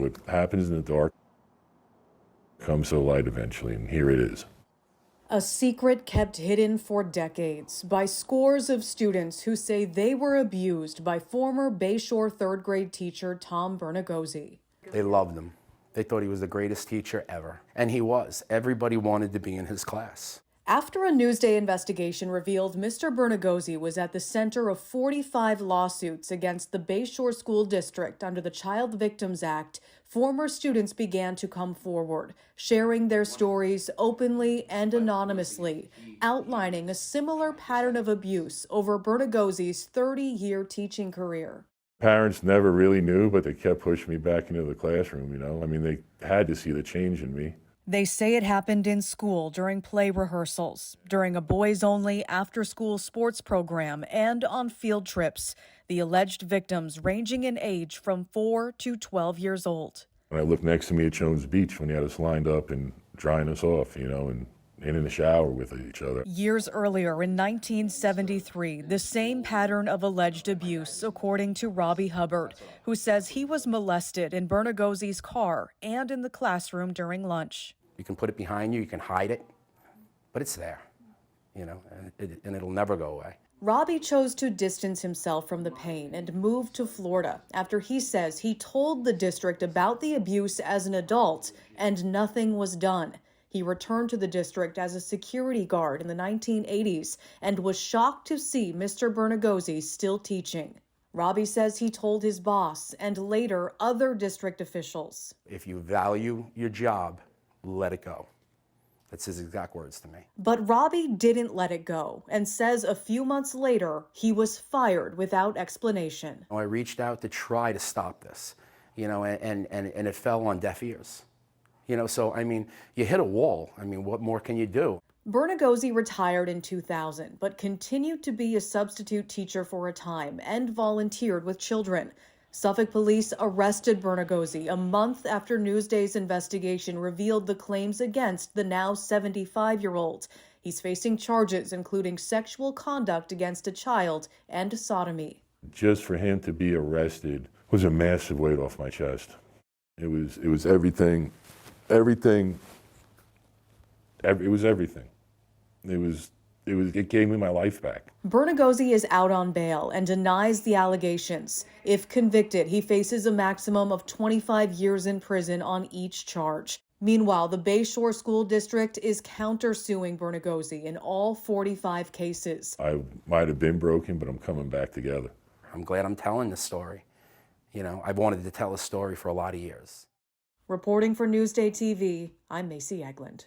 What happens in the dark comes to light eventually, and here it is. A secret kept hidden for decades by scores of students who say they were abused by former Bayshore third grade teacher Tom Bernagozzi. They loved him. They thought he was the greatest teacher ever. And he was. Everybody wanted to be in his class. After a Newsday investigation revealed Mr. Bernagozzi was at the center of 45 lawsuits against the Bayshore School District under the Child Victims Act, former students began to come forward, sharing their stories openly and anonymously, outlining a similar pattern of abuse over Bernagozzi's 30-year teaching career. Parents never really knew, but they kept pushing me back into the classroom, you know. I mean, they had to see the change in me. They say it happened in school during play rehearsals, during a boys-only after-school sports program, and on field trips, the alleged victims ranging in age from 4 to 12 years old. And I looked next to me at Jones Beach when he had us lined up and drying us off, you know, and in the shower with each other. Years earlier, in 1973, the same pattern of alleged abuse, according to Robby Hubbard, who says he was molested in Bernagozzi's car and in the classroom during lunch. You can put it behind you, you can hide it, but it's there, you know, and it'll never go away. Robby chose to distance himself from the pain and moved to Florida after he says he told the district about the abuse as an adult and nothing was done. He returned to the district as a security guard in the 1980s and was shocked to see Mr. Bernagozzi still teaching. Robby says he told his boss and later other district officials. If you value your job, let it go. That's his exact words to me. But Robby didn't let it go and says a few months later he was fired without explanation. I reached out to try to stop this, you know, and it fell on deaf ears. You know, so, I mean, you hit a wall. I mean, what more can you do? Bernagozzi retired in 2000, but continued to be a substitute teacher for a time and volunteered with children. Suffolk police arrested Bernagozzi a month after Newsday's investigation revealed the claims against the now 75-year-old. He's facing charges including sexual conduct against a child and sodomy. Just for him to be arrested was a massive weight off my chest. It was everything. It was everything. It gave me my life back. Bernagozzi is out on bail and denies the allegations. If convicted, he faces a maximum of 25 years in prison on each charge. Meanwhile, the Bayshore School District is countersuing Bernagozzi in all 45 cases. I might have been broken, but I'm coming back together. I'm glad I'm telling this story. You know, I've wanted to tell a story for a lot of years. Reporting for Newsday TV, I'm Macy Egeland.